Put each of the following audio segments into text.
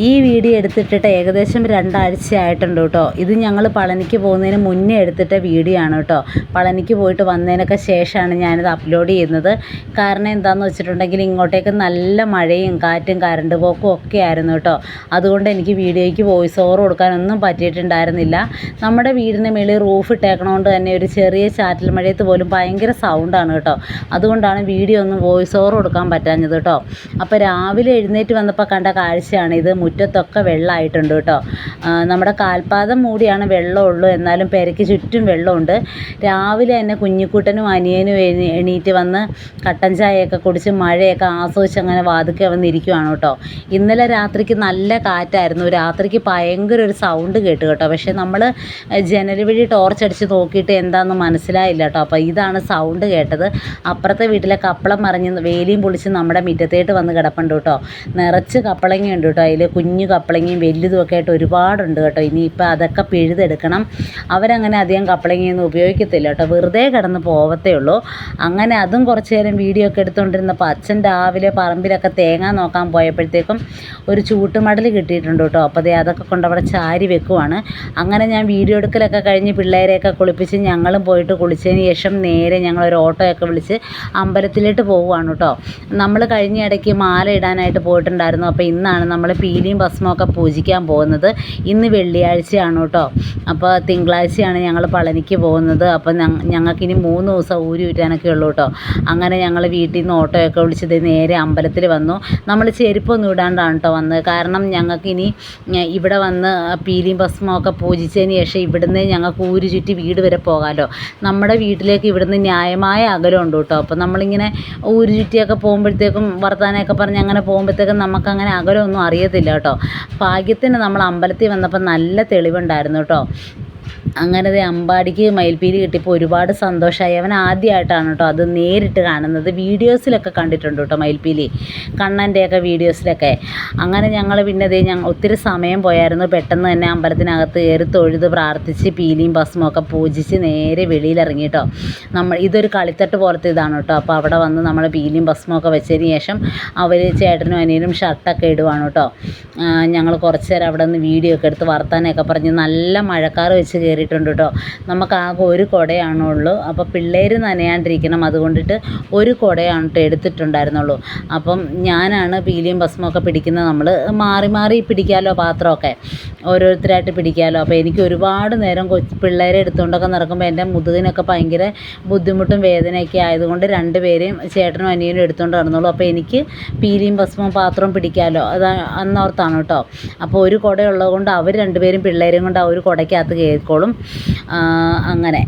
ഈ വീഡിയോ എടുത്തിട്ടിട്ട് ഏകദേശം 2 ആഴ്ചയായിട്ടുണ്ട് കേട്ടോ. ഇത് ഞങ്ങൾ പളനിക്ക് പോകുന്നതിന് മുന്നേ എടുത്തിട്ട വീഡിയോ ആണ് കേട്ടോ. പളനിക്ക് പോയിട്ട് വന്നതിനൊക്കെ ശേഷമാണ് ഞാനിത് അപ്ലോഡ് ചെയ്യുന്നത്. കാരണം എന്താണെന്ന് വെച്ചിട്ടുണ്ടെങ്കിൽ ഇങ്ങോട്ടേക്ക് നല്ല മഴയും കാറ്റും കറണ്ട് പോക്കും ഒക്കെ ആയിരുന്നു കേട്ടോ. അതുകൊണ്ട് എനിക്ക് വീഡിയോയ്ക്ക് വോയിസ് ഓവർ കൊടുക്കാനൊന്നും പറ്റിയിട്ടുണ്ടായിരുന്നില്ല. നമ്മുടെ വീടിന് മേളിൽ റൂഫ് ഇട്ടേക്കണോണ്ട് തന്നെ ഒരു ചെറിയ ചാറ്റൽ മഴയത്ത് പോലും ഭയങ്കര സൗണ്ടാണ് കേട്ടോ. അതുകൊണ്ടാണ് വീഡിയോ ഒന്നും വോയിസ് ഓവർ കൊടുക്കാൻ പറ്റാഞ്ഞത് കേട്ടോ. അപ്പോൾ രാവിലെ എഴുന്നേറ്റ് വന്നപ്പോൾ കണ്ട കാഴ്ചയാണ് ഇത്. മുറ്റത്തൊക്കെ വെള്ളമായിട്ടുണ്ട് കേട്ടോ. നമ്മുടെ കാൽപാദം മൂടിയാണ് വെള്ളമുള്ളൂ, എന്നാലും പെരയ്ക്ക് ചുറ്റും വെള്ളമുണ്ട്. രാവിലെ തന്നെ കുഞ്ഞിക്കുട്ടനും അനിയനും എണീറ്റ് വന്ന് കട്ടൻ ചായയൊക്കെ കുടിച്ച് മഴയൊക്കെ ആസ്വദിച്ച് അങ്ങനെ വാതുക്കെ വന്നിരിക്കുവാണ് കേട്ടോ. ഇന്നലെ രാത്രിക്ക് നല്ല കാറ്റായിരുന്നു. രാത്രിക്ക് ഭയങ്കര ഒരു സൗണ്ട് കേട്ട് കേട്ടോ. പക്ഷേ നമ്മൾ ജനൽ വഴി ടോർച്ചടിച്ച് നോക്കിയിട്ട് എന്താണെന്ന് മനസ്സിലായില്ല കേട്ടോ. അപ്പോൾ ഇതാണ് സൗണ്ട് കേട്ടത്. അപ്പുറത്തെ വീട്ടിലെ കപ്പളം മറിഞ്ഞ് വേലിയും പൊളിച്ച് നമ്മുടെ മുറ്റത്തേട്ട് വന്ന് കിടപ്പുണ്ട് കേട്ടോ. നിറച്ച് കപ്പളങ്ങയുണ്ട് കേട്ടോ. അതിൽ കുഞ്ഞു കപ്പളങ്ങയും വലുതും ഒക്കെ ആയിട്ട് ഒരുപാടുണ്ട് കേട്ടോ. ഇനിയിപ്പോൾ അതൊക്കെ പിഴുതെടുക്കണം. അവരങ്ങനെ അധികം കപ്പളങ്ങയൊന്നും ഉപയോഗിക്കത്തില്ല കേട്ടോ, വെറുതെ കിടന്ന് പോവത്തേ ഉള്ളൂ. അങ്ങനെ അതും കുറച്ച് നേരം വീഡിയോ ഒക്കെ എടുത്തുകൊണ്ടിരുന്നപ്പോൾ അച്ഛൻ രാവിലെ പറമ്പിലൊക്കെ തേങ്ങ നോക്കാൻ പോയപ്പോഴത്തേക്കും ഒരു ചൂട്ടുമടൽ കിട്ടിയിട്ടുണ്ട് കേട്ടോ. അപ്പോൾ അതൊക്കെ കൊണ്ട് അവിടെ ചാരി വെക്കുവാണ്. അങ്ങനെ ഞാൻ വീഡിയോ എടുക്കലൊക്കെ കഴിഞ്ഞ് പിള്ളേരെയൊക്കെ കുളിപ്പിച്ച് ഞങ്ങളും പോയിട്ട് കുളിച്ചതിന് ശേഷം നേരെ ഞങ്ങളൊരു ഓട്ടോയൊക്കെ വിളിച്ച് അമ്പലത്തിലോട്ട് പോവുകയാണ് കേട്ടോ. നമ്മൾ കഴിഞ്ഞ ഇടയ്ക്ക് മാല ഇടാനായിട്ട് പോയിട്ടുണ്ടായിരുന്നു. അപ്പോൾ ഇന്നാണ് നമ്മൾ പീലിയും ഭസ്മമൊക്കെ പൂജിക്കാൻ പോകുന്നത്. ഇന്ന് വെള്ളിയാഴ്ചയാണ് കേട്ടോ. അപ്പോൾ തിങ്കളാഴ്ചയാണ് ഞങ്ങൾ പളനിക്ക് പോകുന്നത്. അപ്പോൾ ഞങ്ങൾക്കിനി 3 ദിവസം ഊരി ഊറ്റാനൊക്കെ ഉള്ളൂ കേട്ടോ. അങ്ങനെ ഞങ്ങൾ വീട്ടിൽ നിന്ന് ഓട്ടോയൊക്കെ വിളിച്ചത് നേരെ അമ്പലത്തിൽ വന്നു. നമ്മൾ ചെരുപ്പൊന്നും ഇടാണ്ടാണ് കേട്ടോ വന്നത്. കാരണം ഞങ്ങൾക്കിനി ഇവിടെ വന്ന് പീലിയും ഭസ്മമൊക്കെ പൂജിച്ചതിന് ശേഷം ഇവിടുന്ന് ഞങ്ങൾക്ക് ഊരി ചുറ്റി വീട് വരെ പോകാമല്ലോ. നമ്മുടെ വീട്ടിലേക്ക് ഇവിടുന്ന് ന്യായമായ അകലമുണ്ട് കേട്ടോ. അപ്പോൾ നമ്മളിങ്ങനെ ഊരി ചുറ്റിയൊക്കെ പോകുമ്പോഴത്തേക്കും വർത്താനമൊക്കെ പറഞ്ഞ് അങ്ങനെ പോകുമ്പോഴത്തേക്കും നമുക്കങ്ങനെ അകലമൊന്നും അറിയത്തില്ല കേട്ടോ. ഭാഗ്യത്തിന് നമ്മൾ അമ്പലത്തിൽ വന്നപ്പോൾ നല്ല തെളിവുണ്ടായിരുന്നു കേട്ടോ. അങ്ങനെ അമ്പാടിക്ക് മയിൽപ്പീലി കിട്ടിയപ്പോൾ ഒരുപാട് സന്തോഷമായി. അവൻ ആദ്യമായിട്ടാണ് കേട്ടോ അത് നേരിട്ട് കാണുന്നത്. വീഡിയോസിലൊക്കെ കണ്ടിട്ടുണ്ട് കേട്ടോ മയിൽപ്പീലി, കണ്ണൻ്റെയൊക്കെ വീഡിയോസിലൊക്കെ. അങ്ങനെ ഞങ്ങൾ പിന്നെ ഞങ്ങൾ ഒത്തിരി സമയം പോയായിരുന്നു. പെട്ടെന്ന് തന്നെ അമ്പലത്തിനകത്ത് കയറി തൊഴുത് പ്രാർത്ഥിച്ച് പീലിയും ഭസ്മമൊക്കെ പൂജിച്ച് നേരെ വെളിയിലിറങ്ങി കേട്ടോ. ഇതൊരു കളിത്തട്ട് പോലത്തെ ഇതാണ് കേട്ടോ. അപ്പോൾ അവിടെ വന്ന് നമ്മൾ പീലിയും ഭസ്മമൊക്കെ വെച്ചതിന് ശേഷം അവർ ചേട്ടനും അനിയനും ഷർട്ടൊക്കെ ഇടുവാണ് കേട്ടോ. ഞങ്ങൾ കുറച്ച് നേരം അവിടെ നിന്ന് വീഡിയോ ഒക്കെ എടുത്ത് വർത്താനമൊക്കെ പറഞ്ഞ് നല്ല മഴക്കാർ വെച്ച് കയറിയിട്ടുണ്ട് കേട്ടോ. നമുക്ക് ആകെ ഒരു കുടയാണുള്ളൂ. അപ്പോൾ പിള്ളേർ നനയാണ്ടിരിക്കണം, അതുകൊണ്ടിട്ട് ഒരു കുടയാണ് കേട്ടോ എടുത്തിട്ടുണ്ടായിരുന്നുള്ളൂ. അപ്പം ഞാനാണ് പീലിയും ഭസ്മമൊക്കെ പിടിക്കുന്നത്. നമ്മൾ മാറി മാറി പിടിക്കാമല്ലോ, പാത്രമൊക്കെ ഓരോരുത്തരായിട്ട് പിടിക്കാമല്ലോ. അപ്പോൾ എനിക്ക് ഒരുപാട് നേരം പിള്ളേരെ എടുത്തുകൊണ്ടൊക്കെ നടക്കുമ്പോൾ എൻ്റെ മുതുകിനൊക്കെ ഭയങ്കര ബുദ്ധിമുട്ടും വേദനയൊക്കെ ആയതുകൊണ്ട് 2 പേരെയും ചേട്ടനും അനിയനും എടുത്തുകൊണ്ട് നടന്നുള്ളൂ. അപ്പോൾ എനിക്ക് പീലിയും ഭസ്മവും പാത്രവും പിടിക്കാമല്ലോ, അത് അന്നോർത്താണ് കേട്ടോ. അപ്പോൾ ഒരു കുട ഉള്ളതുകൊണ്ട് അവർ 2 പേരും പിള്ളേരെയും കൊണ്ട് ആ ഒരു കുടയ്ക്കകത്ത് കയറിക്കോളും. അങ്ങനെ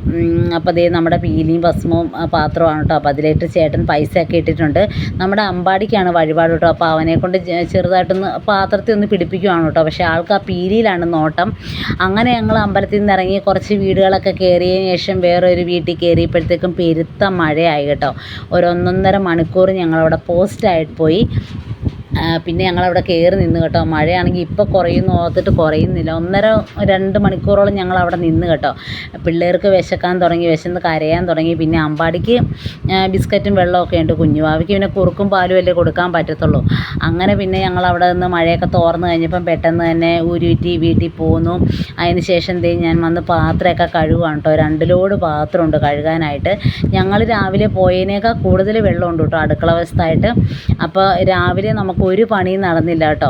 അപ്പോൾ നമ്മുടെ പീലിയും ഭസ്മവും പാത്രമാണ് കേട്ടോ. അപ്പോൾ അതിലേട്ട് ചേട്ടൻ പൈസയൊക്കെ ഇട്ടിട്ടുണ്ട്. നമ്മുടെ അമ്പാടിക്കാണ് വഴിപാട് കേട്ടോ. അപ്പോൾ അവനെ കൊണ്ട് ചെറുതായിട്ടൊന്ന് പാത്രത്തിൽ ഒന്ന് പിടിപ്പിക്കുവാണ് കേട്ടോ. പക്ഷേ ആൾക്ക് ആ പീലിയിലാണ് നോട്ടം. അങ്ങനെ ഞങ്ങൾ അമ്പലത്തിൽ നിന്ന് ഇറങ്ങി കുറച്ച് വീടുകളൊക്കെ കയറിയതിന് ശേഷം വേറൊരു വീട്ടിൽ കയറിയപ്പോഴത്തേക്കും പെരുത്ത മഴയായി കേട്ടോ. ഒരു 1.5 മണിക്കൂർ ഞങ്ങളവിടെ പോസ്റ്റായിട്ട് പോയി. പിന്നെ ഞങ്ങളവിടെ കയറി നിന്ന് കേട്ടോ. മഴയാണെങ്കിൽ ഇപ്പോൾ കുറയുന്നു ഓർത്തിട്ട് കുറയുന്നില്ല. 1.5-2 മണിക്കൂറോളം ഞങ്ങളവിടെ നിന്ന് കേട്ടോ. പിള്ളേർക്ക് വിശക്കാൻ തുടങ്ങി, വിശന്ന് കരയാൻ തുടങ്ങി. പിന്നെ അമ്പാടിക്ക് ബിസ്ക്കറ്റും വെള്ളമൊക്കെ ഉണ്ട്. കുഞ്ഞുവാവിക്ക് പിന്നെ കുറുക്കും പാലും അല്ലേ കൊടുക്കാൻ പറ്റത്തുള്ളൂ. അങ്ങനെ പിന്നെ ഞങ്ങളവിടെ നിന്ന് മഴയൊക്കെ തോർന്ന് കഴിഞ്ഞപ്പം പെട്ടെന്ന് തന്നെ ഊരിറ്റി വീട്ടിൽ പോന്നു. അതിന് ശേഷം ഞാൻ വന്ന് പാത്രമൊക്കെ കഴുകുകയാണ് കേട്ടോ. 2 ലോഡ് പാത്രമുണ്ട് കഴുകാനായിട്ട്. ഞങ്ങൾ രാവിലെ പോയതിനേക്കാൾ കൂടുതൽ വെള്ളമുണ്ട് കേട്ടോ അടുക്കള വശത്തായിട്ട്. അപ്പോൾ രാവിലെ നമുക്ക് ഒരു പണിയും നടന്നില്ല കേട്ടോ.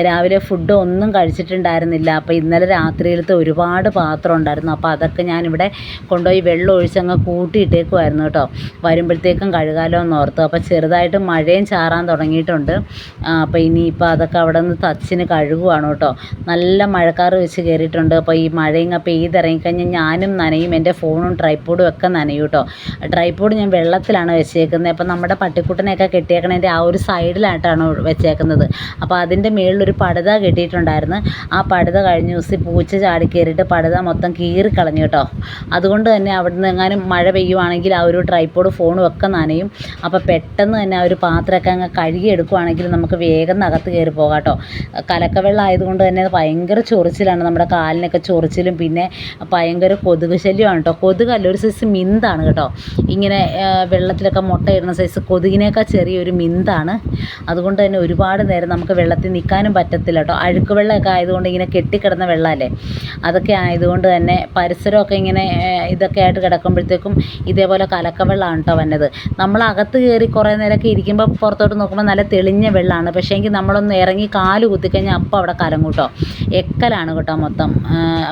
രാവിലെ ഫുഡ് ഒന്നും കഴിച്ചിട്ടുണ്ടായിരുന്നില്ല. അപ്പോൾ ഇന്നലെ രാത്രിയിലത്തെ ഒരുപാട് പാത്രം ഉണ്ടായിരുന്നു. അപ്പോൾ അതൊക്കെ ഞാനിവിടെ കൊണ്ടുപോയി വെള്ളം ഒഴിച്ചങ്ങ് കൂട്ടിയിട്ടേക്കുമായിരുന്നു കേട്ടോ. വരുമ്പോഴത്തേക്കും കഴുകാലോ എന്നോർത്തു. അപ്പോൾ ചെറുതായിട്ട് മഴയും ചാറാൻ തുടങ്ങിയിട്ടുണ്ട്. അപ്പോൾ ഇനിയിപ്പോൾ അതൊക്കെ അവിടെ നിന്ന് തച്ചിന് കഴുകുവാണ് കേട്ടോ. നല്ല മഴക്കാറ് വെച്ച് കയറിയിട്ടുണ്ട്. അപ്പോൾ ഈ മഴയും പെയ്തിറങ്ങിക്കഴിഞ്ഞാൽ ഞാനും നനയും, എൻ്റെ ഫോണും ട്രൈപ്പോഡും ഒക്കെ നനയും കേട്ടോ. ട്രൈപ്പോഡ് ഞാൻ വെള്ളത്തിലാണ് വെച്ചേക്കുന്നത്. അപ്പോൾ നമ്മുടെ പട്ടിക്കുട്ടനെയൊക്കെ കെട്ടിയേക്കണതിൻ്റെ ആ ഒരു സൈഡിലായിട്ടാണ് വെച്ചേക്കുന്നത്. അപ്പോൾ അതിൻ്റെ മുകളിലൊരു പടുത കെട്ടിയിട്ടുണ്ടായിരുന്നു. ആ പടുത കഴിഞ്ഞ ദിവസം പൂച്ച ചാടി കയറിയിട്ട് പടുത മൊത്തം കീറിക്കളഞ്ഞു കേട്ടോ. അതുകൊണ്ട് തന്നെ അവിടെ നിന്ന് എങ്ങാനും മഴ പെയ്യുവാണെങ്കിൽ ആ ഒരു ട്രൈപ്പോഡ് ഫോണും ഒക്കെ നനയും. അപ്പോൾ പെട്ടെന്ന് തന്നെ ആ ഒരു പാത്രമൊക്കെ അങ്ങ് കഴുകിയെടുക്കുവാണെങ്കിൽ നമുക്ക് വേഗം അകത്ത് കയറി പോകാം കേട്ടോ. കലക്കവെള്ളം ആയതുകൊണ്ട് തന്നെ ഭയങ്കര ചൊറിച്ചിലാണ്, നമ്മുടെ കാലിനൊക്കെ ചൊറിച്ചിലും പിന്നെ ഭയങ്കര കൊതുക് ശല്യമാണ് കേട്ടോ. കൊതുകല്ല, ഒരു സൈസ് മിന്താണ് കേട്ടോ. ഇങ്ങനെ വെള്ളത്തിലൊക്കെ മുട്ടയിടുന്ന സൈസ് കൊതുകിനേക്കാൾ ചെറിയൊരു മിന്താണ്. അതുകൊണ്ട് തന്നെ ഒരുപാട് നേരം നമുക്ക് വെള്ളത്തിൽ നിൽക്കാനും പറ്റത്തില്ല കേട്ടോ. അഴുക്ക് വെള്ളമൊക്കെ ആയതുകൊണ്ട് ഇങ്ങനെ കെട്ടിക്കിടന്ന വെള്ളമല്ലേ, അതൊക്കെ ആയതുകൊണ്ട് തന്നെ പരിസരമൊക്കെ ഇങ്ങനെ ഇതൊക്കെ ആയിട്ട് കിടക്കുമ്പോഴത്തേക്കും ഇതേപോലെ കലക്കവെള്ളമാണ് കേട്ടോ വന്നത്. നമ്മളകത്ത് കയറി കുറേ നേരമൊക്കെ ഇരിക്കുമ്പോൾ പുറത്തോട്ട് നോക്കുമ്പോൾ നല്ല തെളിഞ്ഞ വെള്ളമാണ്. പക്ഷേ എങ്കിൽ നമ്മളൊന്ന് ഇറങ്ങി കാല് കുത്തിക്കഴിഞ്ഞാൽ അപ്പോൾ അവിടെ കലങ്ങും കേട്ടോ. എക്കലാണ് കേട്ടോ മൊത്തം.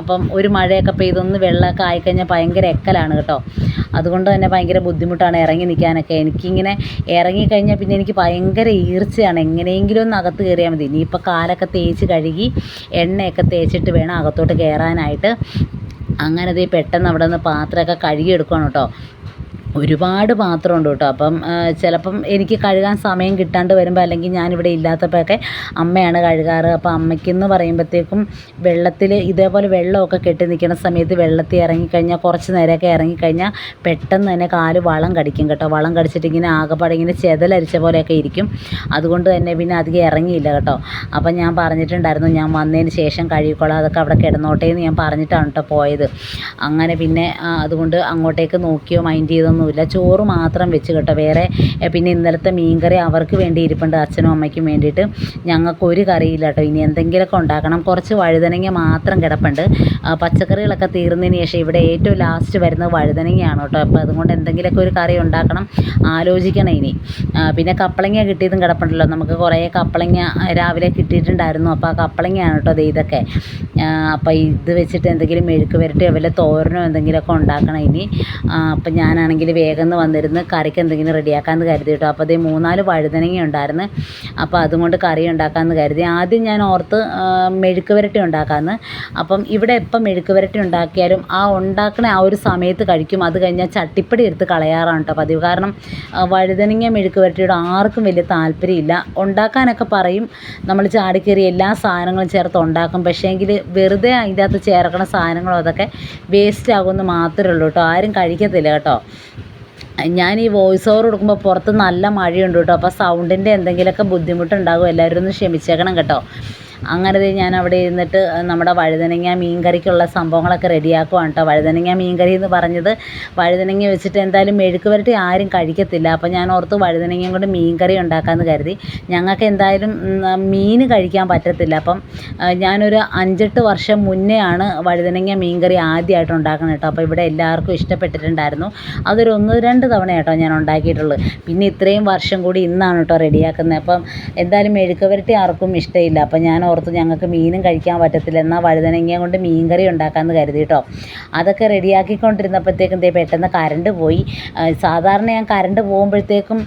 അപ്പം ഒരു മഴയൊക്കെ പെയ്തൊന്ന് വെള്ളമൊക്കെ ആയിക്കഴിഞ്ഞാൽ ഭയങ്കര എക്കലാണ് കേട്ടോ. അതുകൊണ്ട് തന്നെ ഭയങ്കര ബുദ്ധിമുട്ടാണ് ഇറങ്ങി നിൽക്കാനൊക്കെ. എനിക്കിങ്ങനെ ഇറങ്ങിക്കഴിഞ്ഞാൽ പിന്നെ എനിക്ക് ഭയങ്കര ഈർച്ചയാണ്. എങ്ങനെയെങ്കിലും ഒന്ന് അകത്ത് കയറിയാൽ മതി. ഇനിയിപ്പോൾ കാലൊക്കെ തേച്ച് കഴുകി എണ്ണയൊക്കെ തേച്ചിട്ട് വേണം അകത്തോട്ട് കയറാനായിട്ട്. അങ്ങനെ ദേ പെട്ടെന്ന് അവിടെ നിന്ന് പാത്രമൊക്കെ കഴുകിയെടുക്കണം കേട്ടോ. ഒരുപാട് പാത്രമുണ്ട് കേട്ടോ. അപ്പം ചിലപ്പം എനിക്ക് കഴുകാൻ സമയം കിട്ടാണ്ട് വരുമ്പോൾ, അല്ലെങ്കിൽ ഞാനിവിടെ ഇല്ലാത്തപ്പോഴൊക്കെ അമ്മയാണ് കഴുകാറ്. അപ്പോൾ അമ്മയ്ക്കെന്ന് പറയുമ്പോഴത്തേക്കും വെള്ളത്തിൽ ഇതേപോലെ വെള്ളമൊക്കെ കെട്ടി നിൽക്കുന്ന സമയത്ത് വെള്ളത്തിൽ ഇറങ്ങിക്കഴിഞ്ഞാൽ കുറച്ച് നേരമൊക്കെ ഇറങ്ങിക്കഴിഞ്ഞാൽ പെട്ടെന്ന് തന്നെ കാല് വളം കടിക്കും കേട്ടോ. വളം കടിച്ചിട്ട് ഇങ്ങനെ ആകെപ്പാടെ ഇങ്ങനെ ചെതലരിച്ച പോലെയൊക്കെ ഇരിക്കും. അതുകൊണ്ട് തന്നെ പിന്നെ അധികം ഇറങ്ങിയില്ല കേട്ടോ. അപ്പം ഞാൻ പറഞ്ഞിട്ടുണ്ടായിരുന്നു ഞാൻ വന്നതിന് ശേഷം കഴുകിക്കോളാം, അതൊക്കെ അവിടെ കിടന്നോട്ടേ എന്ന് ഞാൻ പറഞ്ഞിട്ടാണ് കേട്ടോ പോയത്. അങ്ങനെ പിന്നെ അതുകൊണ്ട് അങ്ങോട്ടേക്ക് നോക്കിയോ മൈൻഡ് ചെയ്തൊന്നുമില്ല. ചോറ് മാത്രം വെച്ച് കേട്ടോ. വേറെ പിന്നെ ഇന്നലത്തെ മീൻകറി അവർക്ക് വേണ്ടി ഇരിപ്പുണ്ട്, അച്ഛനും അമ്മയ്ക്കും വേണ്ടിയിട്ട്. ഞങ്ങൾക്കൊരു കറിയില്ല കേട്ടോ. ഇനി എന്തെങ്കിലുമൊക്കെ ഉണ്ടാക്കണം. കുറച്ച് വഴുതനങ്ങ മാത്രം കിടപ്പുണ്ട്. പച്ചക്കറികളൊക്കെ തീർന്നതിന് ശേഷം ഇവിടെ ഏറ്റവും ലാസ്റ്റ് വരുന്നത് വഴുതനങ്ങയാണ് കേട്ടോ. അപ്പോൾ അതുകൊണ്ട് എന്തെങ്കിലുമൊക്കെ ഒരു കറി ഉണ്ടാക്കണം, ആലോചിക്കണം ഇനി. പിന്നെ കപ്പളങ്ങ കിട്ടിയതും കിടപ്പുണ്ടല്ലോ. നമുക്ക് കുറേ കപ്പളങ്ങ രാവിലെ കിട്ടിയിട്ടുണ്ടായിരുന്നു. അപ്പോൾ ആ കപ്പളങ്ങയാണ് കേട്ടോ ഇതൊക്കെ. അപ്പോൾ ഇത് വെച്ചിട്ട് എന്തെങ്കിലും മെഴുക്ക് വരട്ടിയോ വല്ല തോരനോ എന്തെങ്കിലുമൊക്കെ ഉണ്ടാക്കണം ഇനി. അപ്പം ഞാനാണെങ്കിൽ വേഗം വന്നിരുന്ന് കറിക്ക് എന്തെങ്കിലും റെഡിയാക്കാമെന്ന് കരുതി കേട്ടോ. അപ്പോൾ അതേ 3-4 വഴുതനങ്ങ ഉണ്ടായിരുന്നു. അപ്പോൾ അതുകൊണ്ട് കറി ഉണ്ടാക്കാമെന്ന് കരുതി. ആദ്യം ഞാൻ ഓർത്ത് മെഴുക്ക് വരട്ടി ഉണ്ടാക്കാമെന്ന്. അപ്പം ഇവിടെ എപ്പം മെഴുക്ക് വരട്ടി ഉണ്ടാക്കിയാലും ഉണ്ടാക്കണ ആ ഒരു സമയത്ത് കഴിക്കും. അത് കഴിഞ്ഞാൽ ചട്ടിപ്പടി എടുത്ത് കളയാറാണ് കേട്ടോ പതിവ്. കാരണം വഴുതനങ്ങ മെഴുക്ക് വരട്ടിയോട് ആർക്കും വലിയ താല്പര്യമില്ല. ഉണ്ടാക്കാനൊക്കെ പറയും, നമ്മൾ ചാടിക്കയറി എല്ലാ സാധനങ്ങളും ചേർത്ത് ഉണ്ടാക്കും. പക്ഷേങ്കിൽ വെറുതെ അതിൻ്റെ അകത്ത് ചേർക്കണ സാധനങ്ങളും അതൊക്കെ വേസ്റ്റ് ആകുമെന്ന് മാത്രമേ ഉള്ളൂ കേട്ടോ. ആരും കഴിക്കത്തില്ല കേട്ടോ. ഞാൻ ഈ വോയിസ് ഓവർ കൊടുക്കുമ്പോൾ പുറത്ത് നല്ല മഴയുണ്ട് കേട്ടോ. അപ്പോൾ സൗണ്ടിൻ്റെ എന്തെങ്കിലുമൊക്കെ ബുദ്ധിമുട്ടുണ്ടാകും. എല്ലാവരും ഒന്ന് ക്ഷമിച്ചേക്കണം കേട്ടോ. അങ്ങനെ ഞാൻ അവിടെ ഇരുന്നിട്ട് നമ്മുടെ വഴുതനങ്ങ മീൻകറിക്കുള്ള സംഭവങ്ങളൊക്കെ റെഡിയാക്കുവാണ് കേട്ടോ. വഴുതനങ്ങ മീൻകറി എന്ന് പറഞ്ഞത് വഴുതനങ്ങ വെച്ചിട്ട് എന്തായാലും മെഴുക്ക് വരട്ടി ആരും കഴിക്കത്തില്ല. അപ്പോൾ ഞാൻ ഓർത്ത് വഴുതനങ്ങയും കൊണ്ട് മീൻകറി ഉണ്ടാക്കാമെന്ന് കരുതി. ഞങ്ങൾക്ക് എന്തായാലും മീൻ കഴിക്കാൻ പറ്റത്തില്ല. അപ്പം ഞാനൊരു 5-8 വർഷം മുന്നേ ആണ് വഴുതനങ്ങ മീൻകറി ആദ്യമായിട്ട് ഉണ്ടാക്കണം കേട്ടോ. അപ്പോൾ ഇവിടെ എല്ലാവർക്കും ഇഷ്ടപ്പെട്ടിട്ടുണ്ടായിരുന്നു. അതൊരു 1-2 തവണ കേട്ടോ ഞാൻ ഉണ്ടാക്കിയിട്ടുള്ളൂ. പിന്നെ ഇത്രയും വർഷം കൂടി ഇന്നാണ് കേട്ടോ റെഡിയാക്കുന്നത്. അപ്പം എന്തായാലും മെഴുക്ക് വരട്ടി ആർക്കും ഇഷ്ടമില്ല. അപ്പം ഞാൻ ഓർത്ത് ഞങ്ങൾക്ക് മീനും കഴിക്കാൻ പറ്റത്തില്ല, എന്നാൽ വഴുതനങ്ങ കൊണ്ട് മീൻകറി ഉണ്ടാക്കാമെന്ന് കരുതി കേട്ടോ. അതൊക്കെ റെഡിയാക്കിക്കൊണ്ടിരുന്നപ്പോഴത്തേക്കും പെട്ടെന്ന് കറണ്ട് പോയി. സാധാരണ ഞാൻ കറണ്ട് പോകുമ്പോഴത്തേക്കും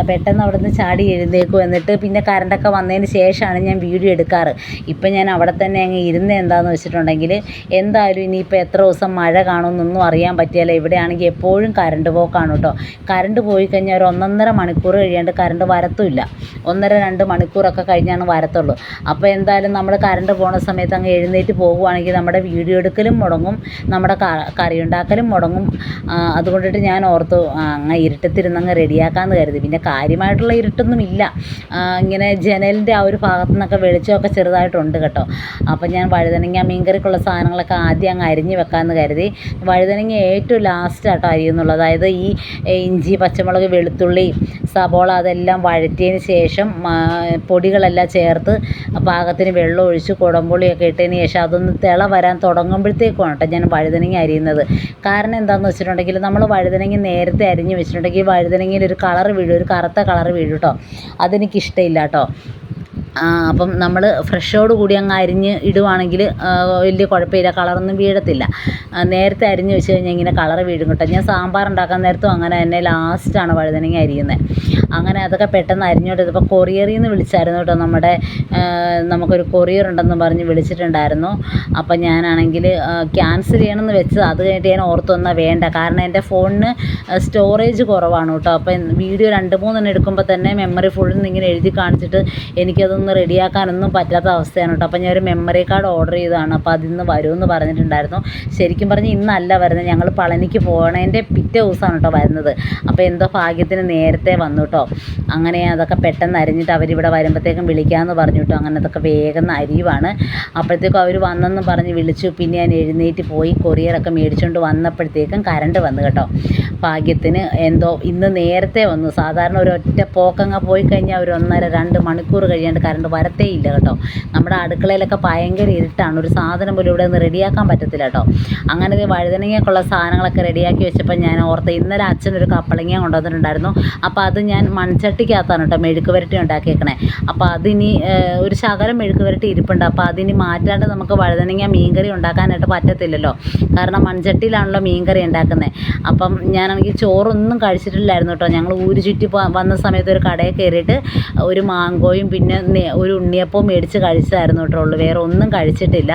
പെട്ടെന്ന് അവിടെ നിന്ന് ചാടി എഴുന്നേക്കും. എന്നിട്ട് പിന്നെ കറണ്ടൊക്കെ വന്നതിന് ശേഷമാണ് ഞാൻ വീഡിയോ എടുക്കാറ്. ഇപ്പം ഞാൻ അവിടെ തന്നെ അങ്ങ് എന്താണെന്ന് വെച്ചിട്ടുണ്ടെങ്കിൽ എന്തായാലും ഇനിയിപ്പോൾ എത്ര ദിവസം മഴ കാണുമെന്നൊന്നും അറിയാൻ പറ്റിയല്ല. ഇവിടെയാണെങ്കിൽ എപ്പോഴും കറണ്ട് പോക്കാണ് കേട്ടോ. കറണ്ട് പോയി കഴിഞ്ഞാൽ ഒരു 1.5 മണിക്കൂർ കഴിയാണ്ട് കറണ്ട് വരത്തുമില്ല. 1.5-2 മണിക്കൂറൊക്കെ കഴിഞ്ഞാണ് വരത്തുള്ളൂ. അപ്പോൾ എന്തായാലും നമ്മൾ കറണ്ട് പോകുന്ന സമയത്ത് അങ്ങ് എഴുന്നേറ്റ് പോകുവാണെങ്കിൽ നമ്മുടെ വീഡിയോ എടുക്കലും മുടങ്ങും, നമ്മുടെ കറി ഉണ്ടാക്കലും മുടങ്ങും. അതുകൊണ്ടിട്ട് ഞാൻ ഓർത്തു അങ്ങ് ഇരുട്ടത്തിരുന്നങ്ങ് റെഡിയാക്കാമെന്ന് കരുതി. പിന്നെ കാര്യമായിട്ടുള്ള ഇരുട്ടൊന്നും ഇല്ല. ഇങ്ങനെ ജനലിൻ്റെ ആ ഒരു ഭാഗത്തു നിന്നൊക്കെ വെളിച്ചമൊക്കെ ചെറുതായിട്ടുണ്ട് കേട്ടോ. അപ്പോൾ ഞാൻ വഴുതനങ്ങ മീൻകറിക്കുള്ള സാധനങ്ങളൊക്കെ ആദ്യം അങ്ങ് അരിഞ്ഞ് വെക്കാമെന്ന് കരുതി. വഴുതനങ്ങ ഏറ്റവും ലാസ്റ്റാട്ടോ അരിയുന്നുള്ളൂ. അതായത് ഈ ഇഞ്ചി, പച്ചമുളക്, വെളുത്തുള്ളി, സബോള അതെല്ലാം വഴറ്റിയതിന് ശേഷം പൊടികളെല്ലാം ചേർത്ത് പാകത്തിന് വെള്ളം ഒഴിച്ച് കുടംപുളിയൊക്കെ ഇട്ടതിന് ശേഷം അതൊന്ന് തിള വരാൻ തുടങ്ങുമ്പോഴത്തേക്കുമാണ് കേട്ടോ ഞാൻ വഴുതനങ്ങ അരിയുന്നത്. കാരണം എന്താണെന്ന് വെച്ചിട്ടുണ്ടെങ്കിൽ നമ്മൾ വഴുതനങ്ങ നേരത്തെ അരിഞ്ഞ് വെച്ചിട്ടുണ്ടെങ്കിൽ വഴുതനങ്ങയിൽ ഒരു കളറ് വീഴും, ഒരു കറുത്ത കളറ് വീഴും കേട്ടോ. അതെനിക്കിഷ്ടമില്ല കേട്ടോ. അപ്പം നമ്മൾ ഫ്രഷോട് കൂടി അങ്ങ് അരിഞ്ഞ് ഇടുവാണെങ്കിൽ വലിയ കുഴപ്പമില്ല, കളറൊന്നും വീഴത്തില്ല. നേരത്തെ അരിഞ്ഞ് വെച്ച് കഴിഞ്ഞാൽ ഇങ്ങനെ കളറ് വീഴും കേട്ടോ. ഞാൻ സാമ്പാർ ഉണ്ടാക്കാൻ നേരത്തും അങ്ങനെ തന്നെ ലാസ്റ്റാണ് വഴുതനങ്ങ അരിയുന്നത്. അങ്ങനെ അതൊക്കെ പെട്ടെന്ന് അരിഞ്ഞോണ്ടിരുന്നപ്പോൾ കൊറിയറിൽ നിന്ന് വിളിച്ചായിരുന്നു കേട്ടോ. നമുക്കൊരു കൊറിയർ ഉണ്ടെന്ന് പറഞ്ഞ് വിളിച്ചിട്ടുണ്ടായിരുന്നു. അപ്പം ഞാനാണെങ്കിൽ ക്യാൻസൽ ചെയ്യണമെന്ന് വെച്ചത്. അത് കഴിഞ്ഞിട്ട് ഞാൻ ഓർത്ത് വന്നാൽ വേണ്ട, കാരണം എൻ്റെ ഫോണിന് സ്റ്റോറേജ് കുറവാണ് കേട്ടോ. അപ്പം വീഡിയോ 2-3 എടുക്കുമ്പോൾ തന്നെ മെമ്മറി ഫുള്ളിൽ നിന്ന് ഇങ്ങനെ എഴുതി കാണിച്ചിട്ട് എനിക്കതൊന്നും ഒന്ന് റെഡിയാക്കാനൊന്നും പറ്റാത്ത അവസ്ഥയാണ് കേട്ടോ. അപ്പോൾ ഞാൻ ഒരു മെമ്മറി കാർഡ് ഓർഡർ ചെയ്തതാണ്. അപ്പോൾ അതിന്ന് വരുമെന്ന് പറഞ്ഞിട്ടുണ്ടായിരുന്നു. ശരിക്കും പറഞ്ഞ് ഇന്നല്ല വരുന്നത്, ഞങ്ങൾ പളനിക്ക് പോകണതിൻ്റെ പിറ്റേ ദിവസമാണ് കേട്ടോ വരുന്നത്. അപ്പോൾ എന്തോ ഭാഗ്യത്തിന് നേരത്തെ വന്നു കേട്ടോ. അങ്ങനെ അതൊക്കെ പെട്ടെന്ന് അരിഞ്ഞിട്ട് അവരിവിടെ വരുമ്പോഴത്തേക്കും വിളിക്കാമെന്ന് പറഞ്ഞു കേട്ടോ. അങ്ങനെ അതൊക്കെ വേഗം അരിയുവാണ്. അപ്പോഴത്തേക്കും അവർ വന്നെന്ന് പറഞ്ഞ് വിളിച്ചു. പിന്നെ ഞാൻ എഴുന്നേറ്റ് പോയി കൊറിയറൊക്കെ മേടിച്ചുകൊണ്ട് വന്നപ്പോഴത്തേക്കും കറണ്ട് വന്നു കേട്ടോ. ഭാഗ്യത്തിന് എന്തോ ഇന്ന് നേരത്തെ വന്നു. സാധാരണ ഒരു ഒറ്റ പോക്കങ്ങ് പോയി കഴിഞ്ഞാൽ ഒരു 1.5-2 മണിക്കൂർ കഴിയാണ്ട് കറണ്ട് വരത്തേ ഇല്ല കേട്ടോ. നമ്മുടെ അടുക്കളയിലൊക്കെ ഭയങ്കര ഇരുട്ടാണ്, ഒരു സാധനം പോലും ഇവിടെ ഒന്ന് റെഡിയാക്കാൻ പറ്റത്തില്ല കേട്ടോ. അങ്ങനെ വഴുതനങ്ങയ്ക്കുള്ള സാധനങ്ങളൊക്കെ റെഡിയാക്കി വെച്ചപ്പോൾ ഞാൻ ഓർത്ത് ഇന്നലെ അച്ഛനൊരു കപ്പളങ്ങ കൊണ്ടുവന്നിട്ടുണ്ടായിരുന്നു. അപ്പോൾ അത് ഞാൻ മൺചട്ടിക്കകത്താണ് കേട്ടോ മെഴുക്ക് പുരട്ടി ഉണ്ടാക്കിയേക്കണേ. അപ്പോൾ അതിനി ഒരു ശകലം മെഴുക്ക് പുരട്ടി ഇരിപ്പുണ്ട്. അപ്പോൾ അതിനി മാറ്റാണ്ട് നമുക്ക് വഴുതനങ്ങ മീൻകറി ഉണ്ടാക്കാനായിട്ട് പറ്റത്തില്ലല്ലോ, കാരണം മൺചട്ടിയിലാണല്ലോ മീൻകറി ഉണ്ടാക്കുന്നത്. അപ്പം ഞാനാണെങ്കിൽ ചോറൊന്നും കഴിച്ചിട്ടില്ലായിരുന്നു കേട്ടോ. ഞങ്ങൾ ഊര് ചുറ്റി വന്ന സമയത്ത് ഒരു കടയിൽ കയറിയിട്ട് ഒരു മാങ്കോയും പിന്നെ ഒരു ഉണ്ണിയപ്പവും മേടിച്ച് കഴിച്ചതായിരുന്നു കേട്ടോ ഉള്ളൂ, വേറെ ഒന്നും കഴിച്ചിട്ടില്ല.